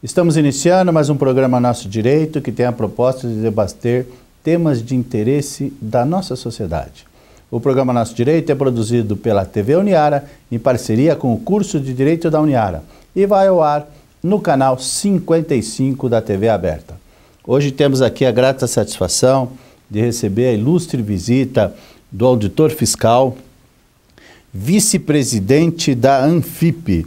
Estamos iniciando mais um programa Nosso Direito, que tem a proposta de debater temas de interesse da nossa sociedade. O programa Nosso Direito é produzido pela TV Uniara, em parceria com o curso de Direito da Uniara, e vai ao ar no canal 55 da TV Aberta. Hoje temos aqui a grata satisfação de receber a ilustre visita do auditor fiscal, vice-presidente da Anfip.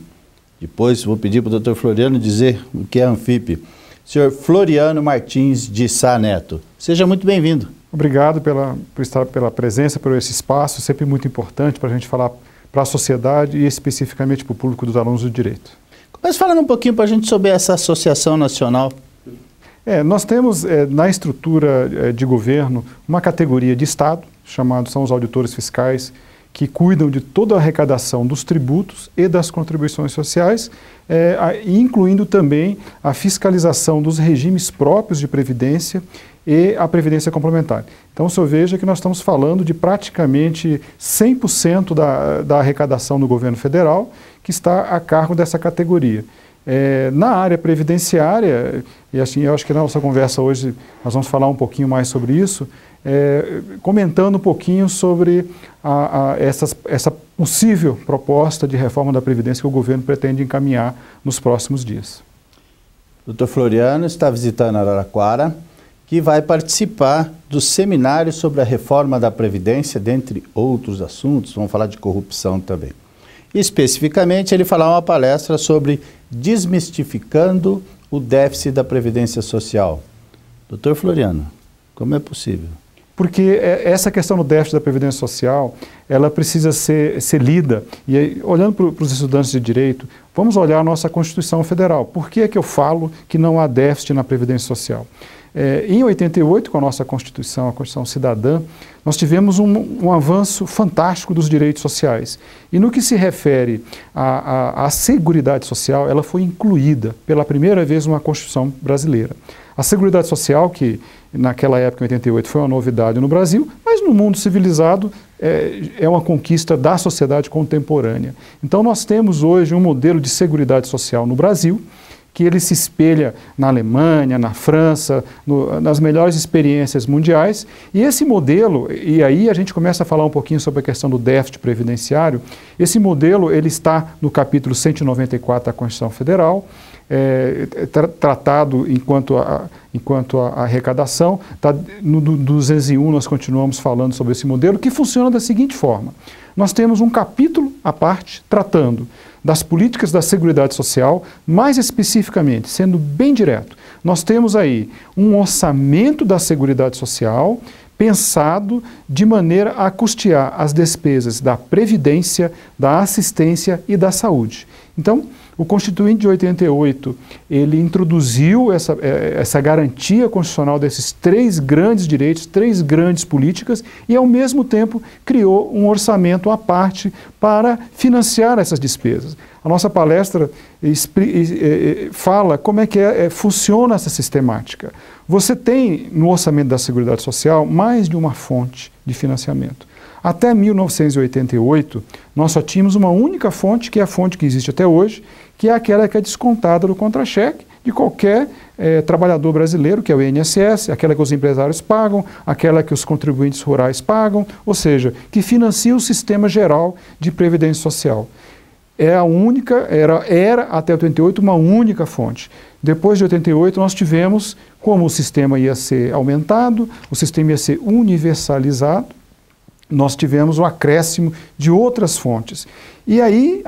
Depois vou pedir para o Dr. Floriano dizer o que é a Anfip. Senhor Floriano Martins de Sá Neto. Seja muito bem-vindo. Obrigado pela presença, por esse espaço, sempre muito importante para a gente falar para a sociedade e especificamente para o público dos alunos do direito. Começa falando um pouquinho para a gente sobre essa Associação Nacional. Nós temos na estrutura de governo uma categoria de Estado, chamados são os auditores fiscais, que cuidam de toda a arrecadação dos tributos e das contribuições sociais, incluindo também a fiscalização dos regimes próprios de previdência e a previdência complementar. Então, o senhor veja que nós estamos falando de praticamente 100% da arrecadação do governo federal que está a cargo dessa categoria. Na área previdenciária, e assim, eu acho que na nossa conversa hoje nós vamos falar um pouquinho mais sobre isso, comentando um pouquinho sobre essa possível proposta de reforma da Previdência que o governo pretende encaminhar nos próximos dias. O Dr. Floriano está visitando Araraquara, que vai participar do seminário sobre a reforma da Previdência, dentre outros assuntos, vamos falar de corrupção também. Especificamente, ele fará uma palestra sobre desmistificando o déficit da Previdência Social. Dr. Floriano, como é possível? Porque essa questão do déficit da Previdência Social, ela precisa ser lida. E aí, olhando para os estudantes de Direito, vamos olhar a nossa Constituição Federal. Por que é que eu falo que não há déficit na Previdência Social? Em 88, com a nossa Constituição, a Constituição Cidadã, nós tivemos um avanço fantástico dos direitos sociais. E no que se refere à Seguridade Social, ela foi incluída pela primeira vez numa Constituição brasileira. A Seguridade Social, que naquela época, em 88, foi uma novidade no Brasil, mas no mundo civilizado é uma conquista da sociedade contemporânea. Então nós temos hoje um modelo de Seguridade Social no Brasil, que ele se espelha na Alemanha, na França, nas melhores experiências mundiais. E esse modelo, e aí a gente começa a falar um pouquinho sobre a questão do déficit previdenciário, esse modelo ele está no capítulo 194 da Constituição Federal, tratado enquanto a arrecadação. No 201 nós continuamos falando sobre esse modelo, que funciona da seguinte forma. Nós temos um capítulo à parte tratando das políticas da Seguridade Social, mais especificamente, sendo bem direto, nós temos aí um orçamento da Seguridade Social pensado de maneira a custear as despesas da Previdência, da Assistência e da Saúde. Então, o Constituinte de 88, ele introduziu essa garantia constitucional desses três grandes direitos, três grandes políticas e, ao mesmo tempo, criou um orçamento à parte para financiar essas despesas. A nossa palestra fala como é que funciona essa sistemática. Você tem, no orçamento da Seguridade Social, mais de uma fonte de financiamento. Até 1988, nós só tínhamos uma única fonte, que é a fonte que existe até hoje, que é aquela que é descontada do contra-cheque de qualquer trabalhador brasileiro, que é o INSS, aquela que os empresários pagam, aquela que os contribuintes rurais pagam, ou seja, que financia o sistema geral de previdência social. É a única, era até 88 uma única fonte. Depois de 88 nós tivemos, como o sistema ia ser aumentado, o sistema ia ser universalizado, nós tivemos o acréscimo de outras fontes. E aí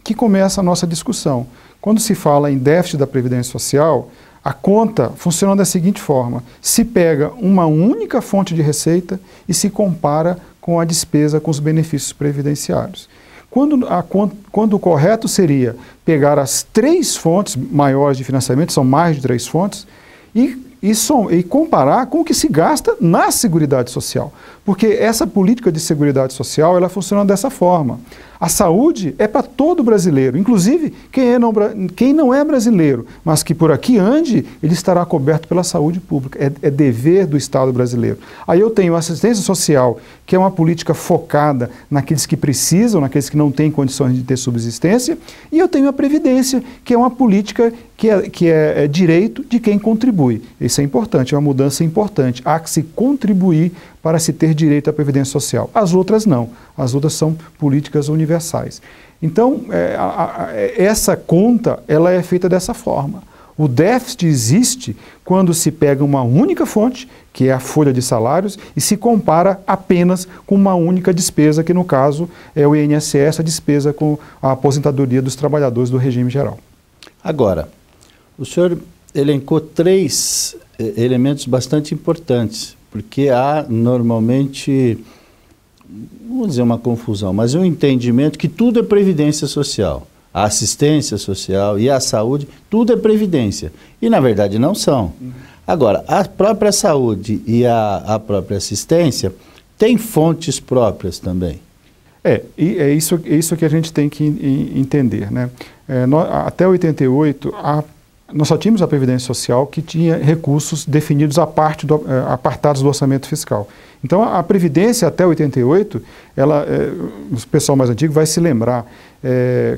que começa a nossa discussão. Quando se fala em déficit da Previdência Social, a conta funciona da seguinte forma: se pega uma única fonte de receita e se compara com a despesa com os benefícios previdenciários. Quando o correto seria pegar as três fontes maiores de financiamento, são mais de três fontes, e comparar com o que se gasta na Seguridade Social. Porque essa política de Seguridade Social, ela funciona dessa forma. A saúde é para todo brasileiro, inclusive quem não é brasileiro, mas que por aqui ande, ele estará coberto pela saúde pública. É dever do Estado brasileiro. Aí eu tenho a assistência social, que é uma política focada naqueles que precisam, naqueles que não têm condições de ter subsistência, e eu tenho a Previdência, que é uma política que é direito de quem contribui. Isso é importante, é uma mudança importante. Há que se contribuir para se ter direito à Previdência Social. As outras não. As outras são políticas universais. Então, essa conta, ela é feita dessa forma. O déficit existe quando se pega uma única fonte, que é a folha de salários, e se compara apenas com uma única despesa, que no caso é o INSS, a despesa com a aposentadoria dos trabalhadores do regime geral. Agora, o senhor elencou 3 elementos bastante importantes, porque há normalmente, vamos dizer uma confusão, mas um entendimento que tudo é previdência social. A assistência social e a saúde, tudo é previdência. E na verdade não são. Agora, a própria saúde e a própria assistência têm fontes próprias também. É isso que a gente tem que entender, né? Até 88, nós só tínhamos a Previdência Social que tinha recursos definidos apartados do orçamento fiscal. Então, a Previdência, até 88, o pessoal mais antigo vai se lembrar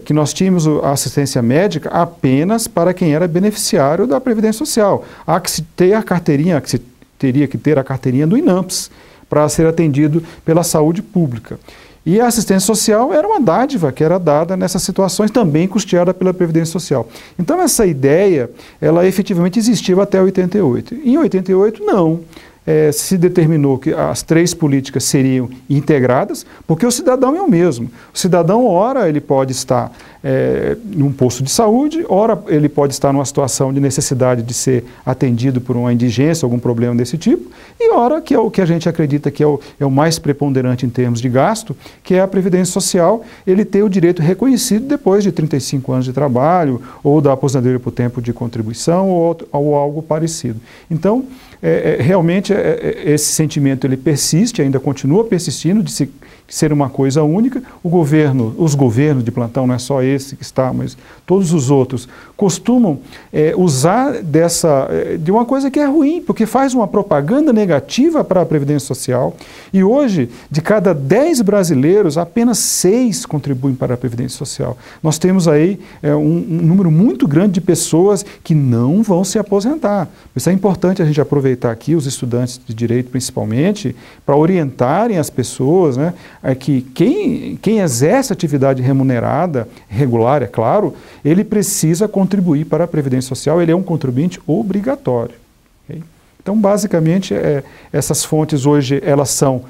que nós tínhamos a assistência médica apenas para quem era beneficiário da Previdência Social. Há que se ter a carteirinha, que se teria que ter a carteirinha do INAMPS para ser atendido pela saúde pública. E a assistência social era uma dádiva que era dada nessas situações, também custeada pela Previdência Social. Então essa ideia, ela efetivamente existiu até 88. Em 88, não. Se determinou que as 3 políticas seriam integradas, porque o cidadão é o mesmo. O cidadão, ora, ele pode estar num posto de saúde, ora, ele pode estar numa situação de necessidade de ser atendido por uma indigência, algum problema desse tipo, e ora, que é o que a gente acredita que é o mais preponderante em termos de gasto, que é a Previdência Social, ele ter o direito reconhecido depois de 35 anos de trabalho, ou da aposentadoria por tempo de contribuição, ou algo parecido. Então, realmente esse sentimento ele persiste, ainda continua persistindo de ser uma coisa única. Os governos de plantão, não é só esse que está, mas todos os outros, costumam usar de uma coisa que é ruim, porque faz uma propaganda negativa para a Previdência Social, e hoje, de cada 10 brasileiros, apenas 6 contribuem para a Previdência Social. Nós temos aí um número muito grande de pessoas que não vão se aposentar. Isso é importante a gente aproveitar aqui, os estudantes de direito principalmente, para orientarem as pessoas, né, que quem exerce atividade remunerada, regular, é claro, ele precisa contribuir para a Previdência Social, ele é um contribuinte obrigatório. Okay? Então, basicamente, essas fontes hoje, elas são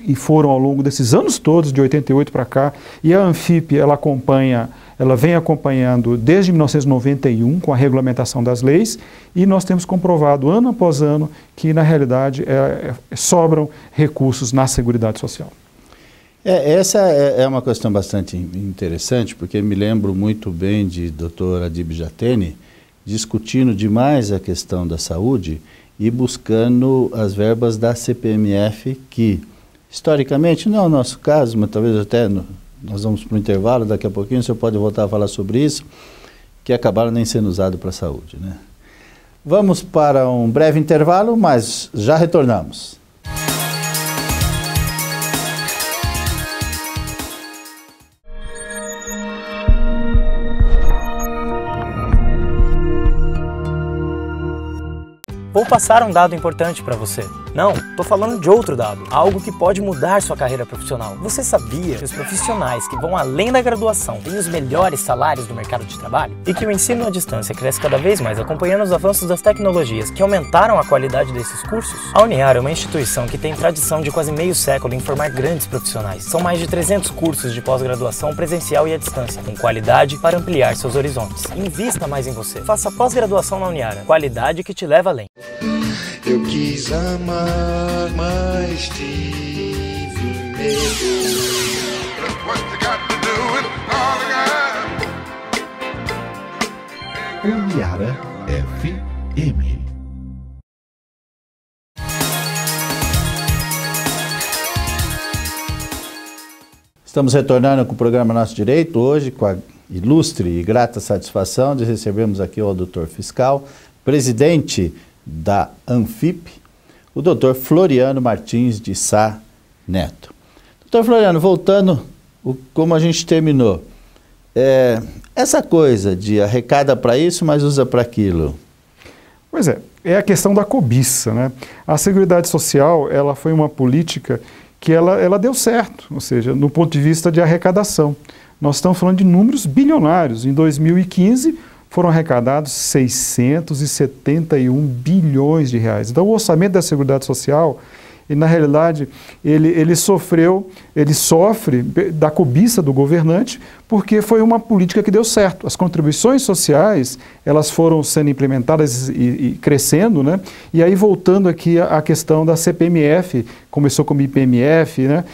e foram ao longo desses anos todos, de 88 para cá, e a Anfip, ela vem acompanhando desde 1991 com a regulamentação das leis, e nós temos comprovado ano após ano que, na realidade, sobram recursos na Seguridade Social. Essa é uma questão bastante interessante, porque me lembro muito bem de Dr. Adib Jatene discutindo demais a questão da saúde e buscando as verbas da CPMF que, historicamente, não é o nosso caso, mas talvez até nós vamos para o intervalo, daqui a pouquinho o senhor pode voltar a falar sobre isso, que acabaram nem sendo usados para a saúde, né? Vamos para um breve intervalo, mas já retornamos. Vou passar um dado importante para você. Não, estou falando de outro dado, algo que pode mudar sua carreira profissional. Você sabia que os profissionais que vão além da graduação têm os melhores salários do mercado de trabalho? E que o ensino à distância cresce cada vez mais acompanhando os avanços das tecnologias que aumentaram a qualidade desses cursos? A Uniara é uma instituição que tem tradição de quase meio século em formar grandes profissionais. São mais de 300 cursos de pós-graduação presencial e à distância, com qualidade para ampliar seus horizontes. Invista mais em você. Faça pós-graduação na Uniara. Qualidade que te leva além. Eu quis amar, mas tive medo. Uniara FM. Estamos retornando com o programa Nosso Direito, hoje com a ilustre e grata satisfação de recebermos aqui o doutor fiscal, presidente da Anfip, o doutor Floriano Martins de Sá Neto. Doutor Floriano, voltando como a gente terminou, essa coisa de arrecada para isso, mas usa para aquilo. Pois é a questão da cobiça, né? A Seguridade Social, ela foi uma política que ela deu certo, ou seja, no ponto de vista de arrecadação. Nós estamos falando de números bilionários. Em 2015, foram arrecadados 671 bilhões de reais. Então, o orçamento da Seguridade Social, na realidade, ele sofre da cobiça do governante, porque foi uma política que deu certo. As contribuições sociais, elas foram sendo implementadas e crescendo, né? E aí, voltando aqui à questão da CPMF, começou como IPMF, né?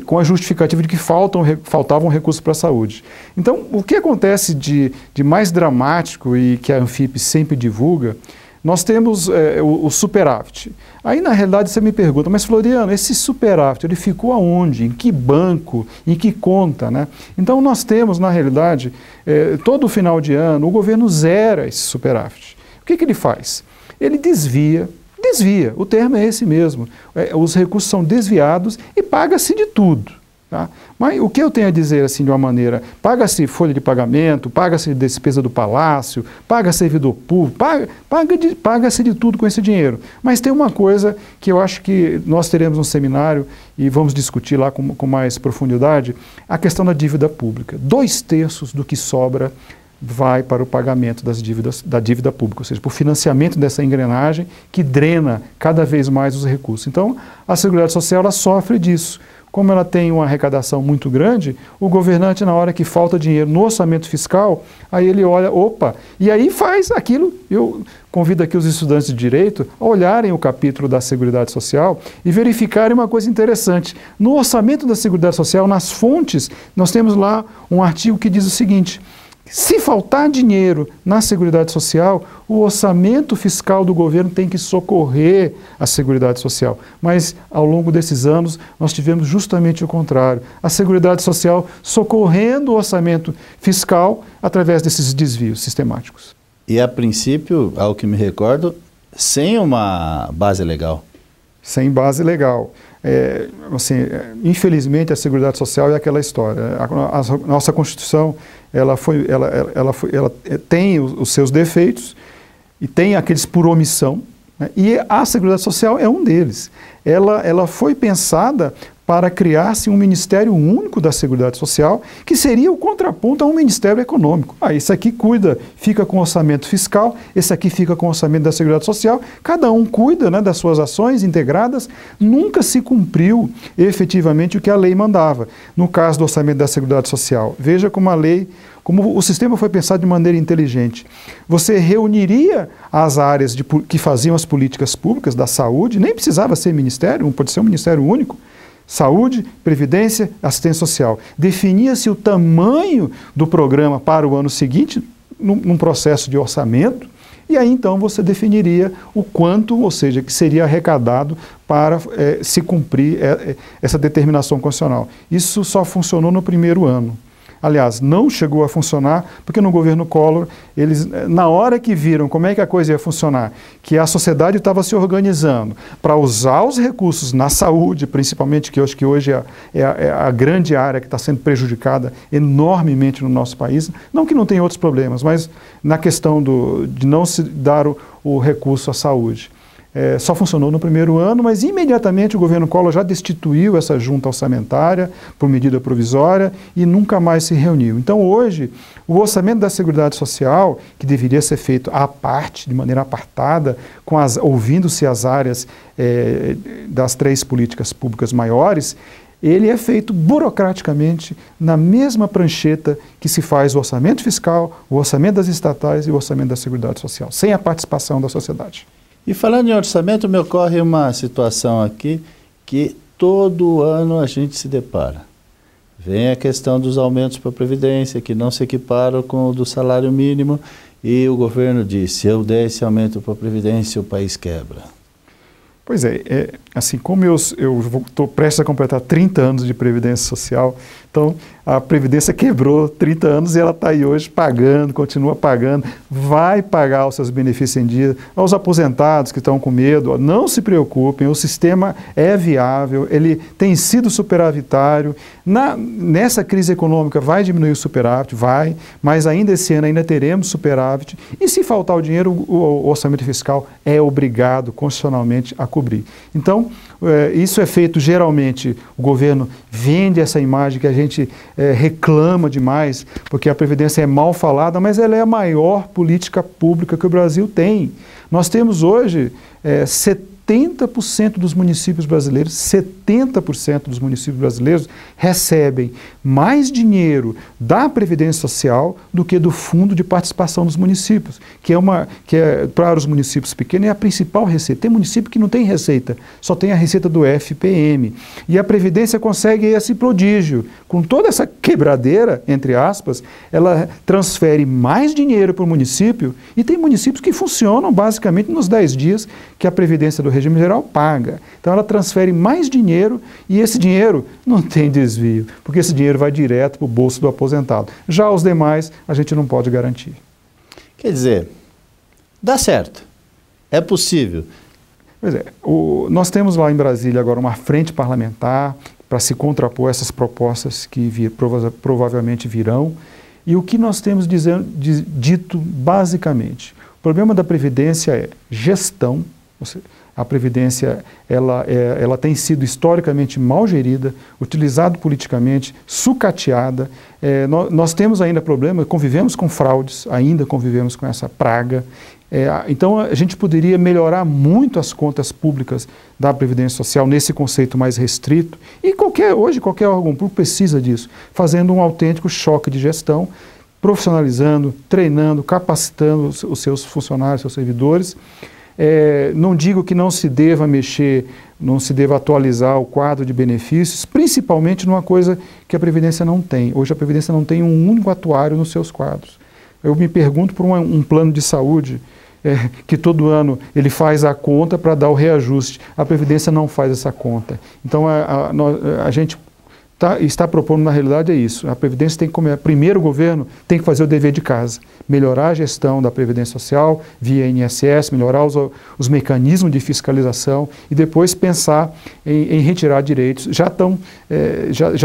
Com a justificativa de que faltavam recursos para a saúde. Então, o que acontece de mais dramático e que a Anfip sempre divulga, nós temos o superávit. Aí, na realidade, você me pergunta, mas Floriano, esse superávit, ele ficou aonde? Em que banco? Em que conta? Né? Então, nós temos, na realidade, todo final de ano, o governo zera esse superávit. O que ele faz? Ele desvia, o termo é esse mesmo, os recursos são desviados e paga-se de tudo. Tá? Mas o que eu tenho a dizer assim de uma maneira, paga-se folha de pagamento, paga-se despesa do palácio, paga servidor público, paga-se de tudo com esse dinheiro. Mas tem uma coisa que eu acho que nós teremos um seminário e vamos discutir lá com mais profundidade, a questão da dívida pública. 2/3 do que sobra vai para o pagamento da dívida pública, ou seja, para o financiamento dessa engrenagem que drena cada vez mais os recursos. Então, a Seguridade Social ela sofre disso. Como ela tem uma arrecadação muito grande, o governante, na hora que falta dinheiro no orçamento fiscal, aí ele olha, opa, e aí faz aquilo. Eu convido aqui os estudantes de Direito a olharem o capítulo da Seguridade Social e verificarem uma coisa interessante. No orçamento da Seguridade Social, nas fontes, nós temos lá um artigo que diz o seguinte: se faltar dinheiro na Seguridade Social, o orçamento fiscal do governo tem que socorrer a Seguridade Social. Mas, ao longo desses anos, nós tivemos justamente o contrário. A Seguridade Social socorrendo o orçamento fiscal através desses desvios sistemáticos. E, a princípio, ao que me recordo, sem uma base legal. Sem base legal. Infelizmente, a Seguridade Social é aquela história. A nossa Constituição ela tem os seus defeitos e tem aqueles por omissão, né? E a Seguridade Social é um deles. Ela foi pensada para criar-se um Ministério Único da Seguridade Social, que seria o contraponto a um Ministério Econômico. Esse aqui fica com o orçamento fiscal, esse aqui fica com o orçamento da Seguridade Social, cada um cuida, né, das suas ações integradas, nunca se cumpriu efetivamente o que a lei mandava. No caso do orçamento da Seguridade Social, veja como como o sistema foi pensado de maneira inteligente. Você reuniria as áreas que faziam as políticas públicas da saúde, nem precisava ser ministério, pode ser um ministério único, saúde, previdência, assistência social. Definia-se o tamanho do programa para o ano seguinte, num processo de orçamento, e aí então você definiria o quanto, ou seja, que seria arrecadado para se cumprir essa determinação constitucional. Isso só funcionou no primeiro ano. Aliás, não chegou a funcionar, porque no governo Collor, eles, na hora que viram como é que a coisa ia funcionar, que a sociedade estava se organizando para usar os recursos na saúde, principalmente, que eu acho que hoje é a grande área que está sendo prejudicada enormemente no nosso país, não que não tenha outros problemas, mas na questão de não se dar o recurso à saúde. Só funcionou no primeiro ano, mas imediatamente o governo Collor já destituiu essa junta orçamentária por medida provisória e nunca mais se reuniu. Então hoje, o orçamento da Seguridade Social, que deveria ser feito à parte, de maneira apartada, ouvindo-se as áreas das 3 políticas públicas maiores, ele é feito burocraticamente na mesma prancheta que se faz o orçamento fiscal, o orçamento das estatais e o orçamento da Seguridade Social, sem a participação da sociedade. E falando em orçamento, me ocorre uma situação aqui que todo ano a gente se depara. Vem a questão dos aumentos para a Previdência, que não se equiparam com o do salário mínimo, e o governo diz, se eu der esse aumento para a Previdência, o país quebra. Pois é, assim, como eu estou prestes a completar 30 anos de Previdência Social, então a Previdência quebrou 30 anos e ela está aí hoje pagando, continua pagando, vai pagar os seus benefícios em dia. Aos aposentados que estão com medo, não se preocupem, o sistema é viável, ele tem sido superavitário. Nessa crise econômica vai diminuir o superávit, vai, mas ainda esse ano ainda teremos superávit. E se faltar o dinheiro, o orçamento fiscal é obrigado constitucionalmente a cobrir. Então, isso é feito geralmente, o governo vende essa imagem que a gente reclama demais, porque a Previdência é mal falada, mas ela é a maior política pública que o Brasil tem. Nós temos hoje 70% dos municípios brasileiros, 70% dos municípios brasileiros recebem mais dinheiro da Previdência Social do que do Fundo de Participação dos Municípios, que é para os municípios pequenos é a principal receita. Tem município que não tem receita, só tem a receita do FPM. E a Previdência consegue esse prodígio. Com toda essa quebradeira, entre aspas, ela transfere mais dinheiro para o município e tem municípios que funcionam basicamente nos 10 dias que a Previdência do regime geral paga. Então ela transfere mais dinheiro e esse dinheiro não tem desvio, porque esse dinheiro vai direto para o bolso do aposentado. Já os demais a gente não pode garantir. Quer dizer, dá certo, é possível. Pois é, nós temos lá em Brasília agora uma frente parlamentar para se contrapor a essas propostas que provavelmente virão. E o que nós temos dito basicamente, o problema da Previdência é gestão. A Previdência ela tem sido historicamente mal gerida, utilizada politicamente, sucateada. Nós temos ainda problemas, convivemos com fraudes, ainda convivemos com essa praga. Então a gente poderia melhorar muito as contas públicas da Previdência Social nesse conceito mais restrito. E hoje qualquer órgão público precisa disso, fazendo um autêntico choque de gestão, profissionalizando, treinando, capacitando os seus funcionários, seus servidores. Não digo que não se deva mexer, não se deva atualizar o quadro de benefícios, principalmente numa coisa que a Previdência não tem. Hoje a Previdência não tem um único atuário nos seus quadros. Eu me pergunto por um plano de saúde que todo ano ele faz a conta para dar o reajuste. A Previdência não faz essa conta. Então a gente está propondo, na realidade, é isso. A Previdência tem que começar. Primeiro, o governo tem que fazer o dever de casa, melhorar a gestão da Previdência Social via INSS, melhorar os mecanismos de fiscalização e depois pensar em retirar direitos. Já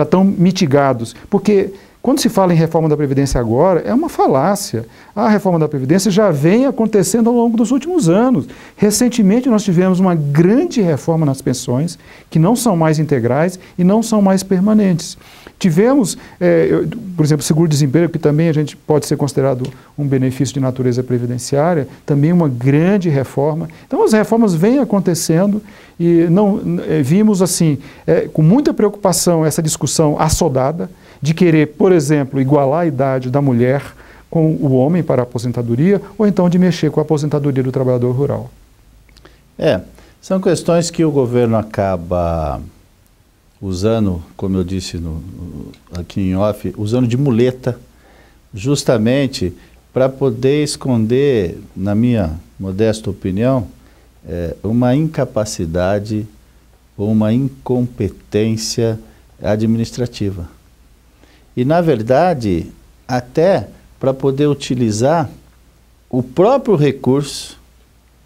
estão mitigados, porque quando se fala em reforma da Previdência agora, é uma falácia. A reforma da Previdência já vem acontecendo ao longo dos últimos anos. Recentemente nós tivemos uma grande reforma nas pensões, que não são mais integrais e não são mais permanentes. Tivemos, por exemplo, seguro-desemprego, que também a gente pode ser considerado um benefício de natureza previdenciária, também uma grande reforma. Então as reformas vêm acontecendo e vimos assim, com muita preocupação essa discussão assodada, de querer, por exemplo, igualar a idade da mulher com o homem para a aposentadoria, ou então de mexer com a aposentadoria do trabalhador rural. São questões que o governo acaba usando, como eu disse aqui em off, usando de muleta, justamente para poder esconder, na minha modesta opinião, uma incapacidade ou uma incompetência administrativa. E, na verdade, até para poder utilizar o próprio recurso,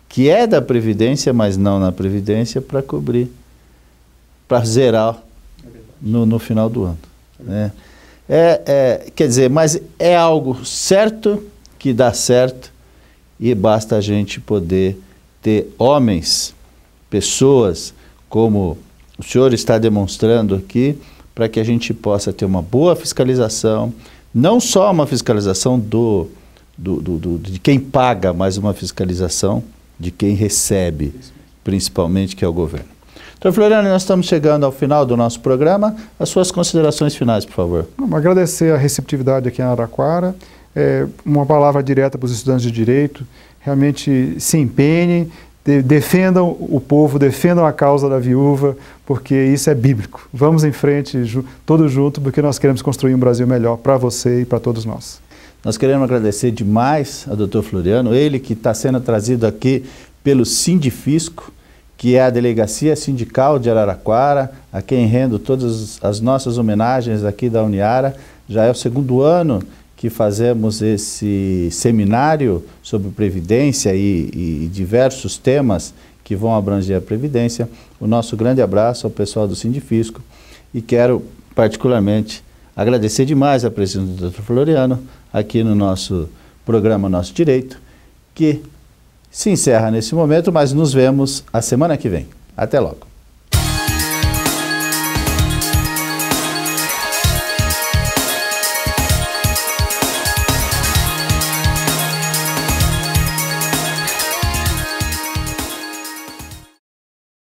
que é da Previdência, mas não na Previdência, para cobrir, para zerar no final do ano. Né? Quer dizer, mas é algo certo que dá certo e basta a gente poder ter homens, pessoas, como o senhor está demonstrando aqui, para que a gente possa ter uma boa fiscalização, não só uma fiscalização de quem paga, mas uma fiscalização de quem recebe, principalmente, que é o governo. Doutor Floriano, nós estamos chegando ao final do nosso programa. As suas considerações finais, por favor. Agradecer a receptividade aqui em Araraquara, uma palavra direta para os estudantes de Direito, realmente se empenhem, defendam o povo, defendam a causa da viúva, porque isso é bíblico. Vamos em frente, todos juntos, porque nós queremos construir um Brasil melhor para você e para todos nós. Nós queremos agradecer demais ao doutor Floriano, ele que está sendo trazido aqui pelo Sindifisco, que é a Delegacia Sindical de Araraquara, a quem rendo todas as nossas homenagens aqui da Uniara. Já é o 2º ano que fazemos esse seminário sobre Previdência e diversos temas que vão abranger a Previdência. O nosso grande abraço ao pessoal do Sindifisco e quero particularmente agradecer demais a presença do Dr. Floriano aqui no nosso programa Nosso Direito, que se encerra nesse momento, mas nos vemos a semana que vem. Até logo.